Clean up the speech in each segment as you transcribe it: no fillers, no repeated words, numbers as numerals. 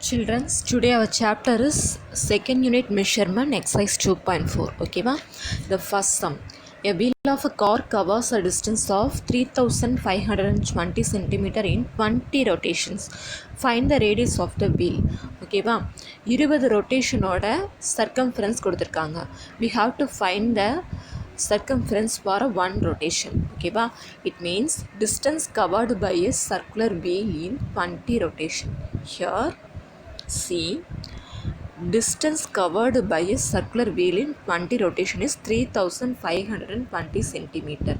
Children's, today our chapter is second unit measurement exercise 2.4. Okay, va? The first sum. A wheel of a car covers a distance of 3520 centimeter in 20 rotations. Find the radius of the wheel. Okay, va? 20 rotation oda circumference கொடுத்திருக்காங்க. We have to find the circumference for a one rotation. Okay, va? It means distance covered by a circular wheel in 20 rotation. Here C. Distance covered by a circular wheel in 20 rotation is 3520 centimeter.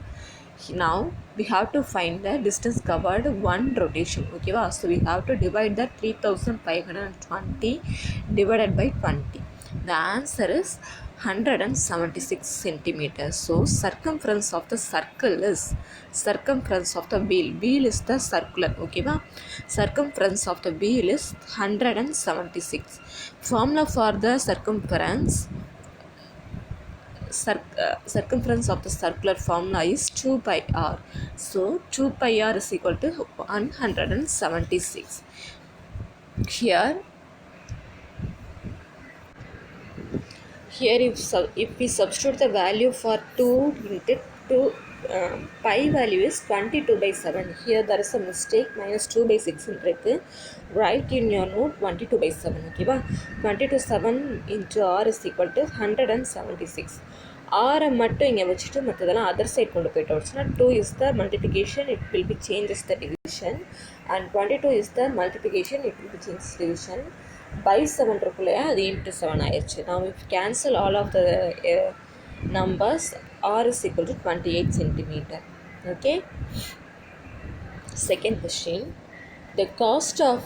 Now we have to find the distance covered one rotation. Okay, so we have to divide the 3520 divided by 20. The answer is 176 centimeters. So circumference of the circle is circumference of the wheel. Wheel is the circular. Okay, circumference of the wheel is 176. Formula for the circumference of the circular formula is 2 pi r. So 2 pi r is equal to 176. Here if we substitute the value for 2 into 2, pi value is 22 by 7. Here there is a mistake, minus 2 by 6 in write in your note 22 by 7. Okay, 22 7 into r is equal to 176. R மட்டும் இங்கே வச்சுட்டு மற்றதெல்லாம் other side கொண்டு போயிட்டு வச்சுன்னா 2 is the multiplication, it will be changed as the division, and 22 is the multiplication, it will be changed as division. By 7 இருக்குல்லையா, அது into 7 ஆயிடுச்சு. Now if cancel all of the numbers, r is equal to 28 centimeter. Okay. Second question. The cost of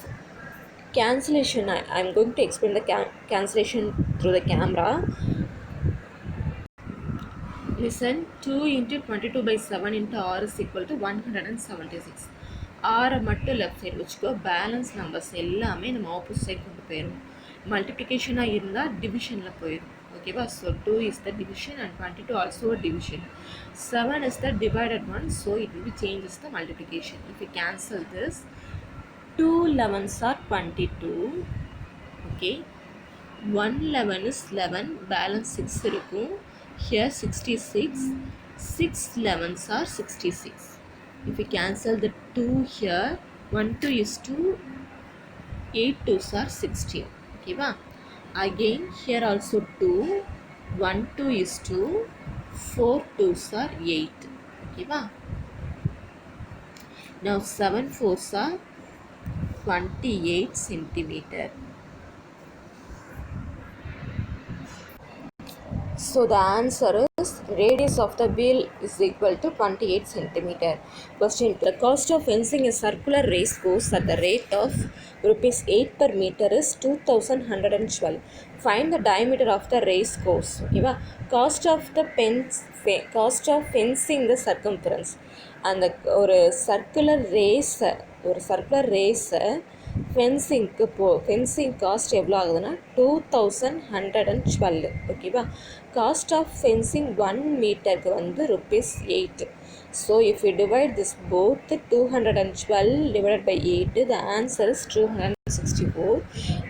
cancellation, I am going to explain the cancellation through the camera. Listen, 2 into 22 by 7 into r is equal to 176. r மட்டும் left side வச்சுக்கோ, balance numbers எல்லாமே நம்ம opposite side கொண்டு போயிடும். மல்டிப்ளிகேஷனாக இருந்தால் டிவிஷனில் போயிடும். ஓகேவா? So 2 is the division and 22 also a division. 7 is the divided one, so it will be changes the multiplication. If you cancel this, 2 11s are 22. Okay, 1 11 is 11, balance 6 இருக்கும். Here 66, 6 11s are 66. If we cancel the 2 here, 1 2 is 2, 8 2s are 16. Okay, va? Again here also 2, 1 2 is 2, 4 2s are 8. Okay, va? Now 7 4s are 28 centimeter. So the answer is radius of the wheel is equal to 28 centimeter. Question: the cost of fencing a circular race course at the rate of rupees 8 per meter is 2112. Find the diameter of the race course. Okay, cost of fencing the circumference. And ஒரு circular race fencing cost எவ்வளோ ஆகுதுன்னா 2112. ஓகேவா? Cost of fencing 1 மீட்டருக்கு வந்து rupees 8. So if you divide this both 212 divided by 8, the answer is 264.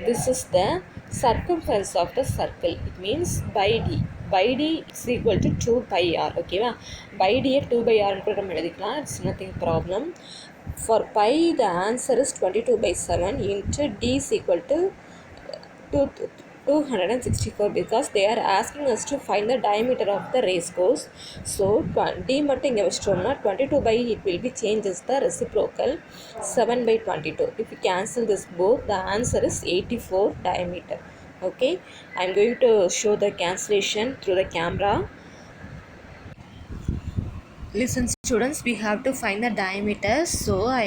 This is the circumference of the circle. It means by d. By d is equal to 2 pi r. ஓகேவா? by d 2 by r கூட நம்ம எழுதிக்கலாம். It's nothing problem. For pi, the answer is 22 by 7 into d is equal to 264, because they are asking us to find the diameter of the race course. So d மட்டும் இங்கே வச்சிட்டோம்னா 22 by it will be changes the reciprocal 7 by 22. If you cancel this both, the answer is 84 diameter. Okay, I am going to show the cancellation through the camera. Listen students, we have to find the diameter. So I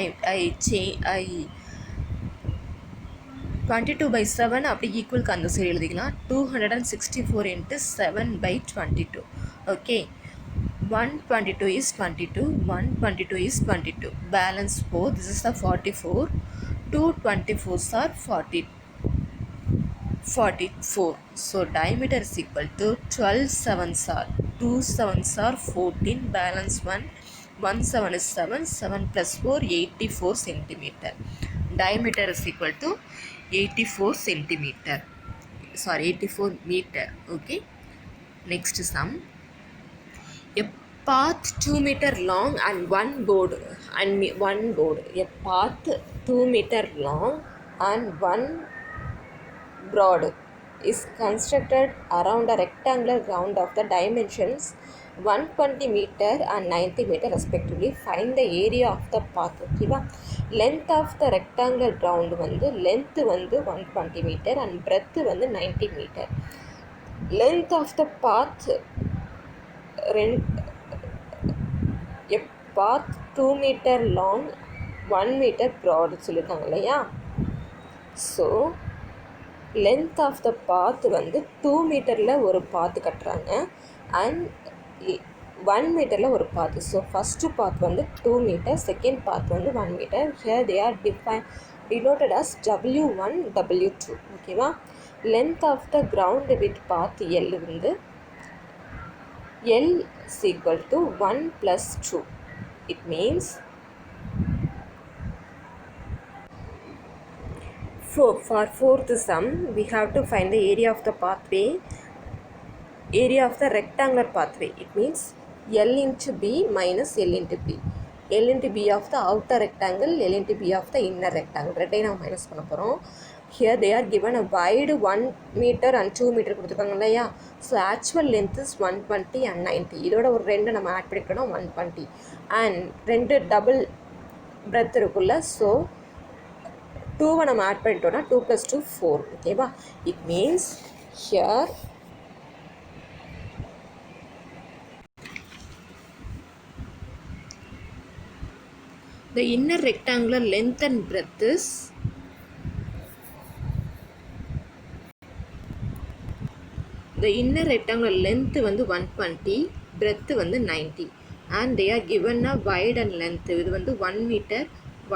22 by 7 அப்படி ஈக்குவலுக்கு அந்த side எழுதிக்கலாம். 264 into 7 by 22. Okay, 122 is 22, 122 is 22, balance 4, this is the 44, 2 24s are 44. So diameter is equal to 12 7s are 2 7s are 14, balance 1, 1 7 is 7, 7 plus 4 84 centimeter. Diameter is equal to 84 centimeter. Sorry, 84 meter. Okay. Next sum. A path 2 meter long and one board. A path 2 meter long and one broad is constructed around a rectangular ground of the dimensions 120 meter and 90 meter respectively. Find the area of the path. ஓகேவா, length of the rectangular ground வந்து length வந்து 120 meter and breadth வந்து 90 meter. Length of the path a path 2 meter long 1 meter broad சொல்லியிருக்காங்க இல்லையா. So length of the பாத் வந்து 2 மீட்டரில் ஒரு பாத்து கட்டுறாங்க அண்ட் 1 மீட்டரில் ஒரு பாத்து. ஸோ ஃபஸ்ட்டு பாத் வந்து 2 மீட்டர், செகண்ட் பாத் வந்து 1 metre. Here they are denoted as W1 W2. ஓகேவா. Length of the ground with path L வந்து L is equal to 1 plus 2. It means for fourth sum, we have to find the area of the pathway, area of the rectangular pathway. It means L into B minus L into B. L into B of the outer rectangle, L into B of the inner rectangle. ரெட்டை நாம் minus பண்ண போகிறோம். Here they are given a wide 1 meter and 2 meter கொடுத்துருக்காங்க இல்லையா. So actual length is 120 and 90. இதோட ஒரு ரெண்டு நம்ம ஆட் பண்ணிக்கணும் 120 அண்ட் ரெண்டு டபுள் பிரெத் இருக்குல்ல. ஸோ 2 நம்ம ஆட் பண்ணிட்டோம்னா 2 + 2 4. ஓகேவா. It means here the inner rectangular length and breadth is the inner rectangular length வந்து 120, breadth வந்து 90 and they are given a wide and length. இது வந்து 1 meter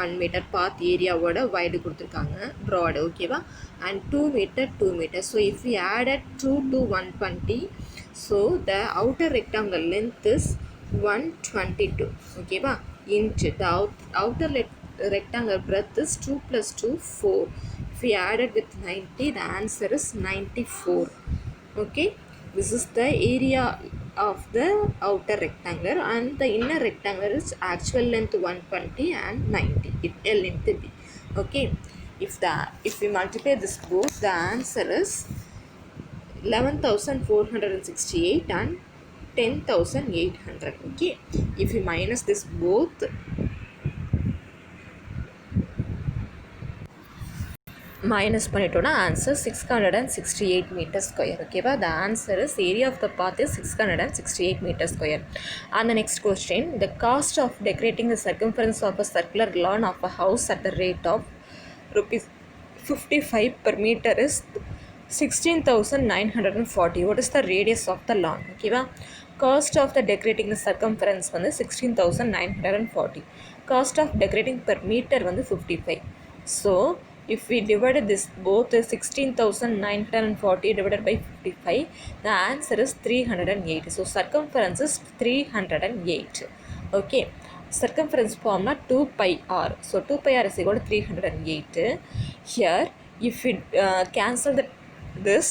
1 meter path ஏரியாவோட wide கொடுத்துருக்காங்க, broad. ஓகேவா. and 2 meter 2 meter. so if we added 2 to 120, so the outer rectangular length is 122. ஓகேவா. into the outer rectangular breadth is 2 + 2 4. if we added with 90, the answer is 94. Okay, this is the area of the outer rectangular and the inner rectangular is actual length 120 and 90. It L into B. Okay, if we multiply this both, the answer is 11,468 and 10,800. Okay, if we minus this both, minus பண்ணிட்டோம்னா answer 668 metre square. ஓகேவா. The answer is area of the path is 668 metre square. And the next question, the cost of decorating the circumference of a circular lawn of a house at the rate of ₹55 per meter is 16,940. What is the radius of the lawn? ஓகேவா. Cost of the decorating the circumference வந்து 16,940. Cost of decorating per metre வந்து 55. So if we divided this both 16,940 divided by 55, the answer is 308. so circumference is 308. okay, circumference formula 2 pi r. so 2 pi r is equal to 308. here if we cancel this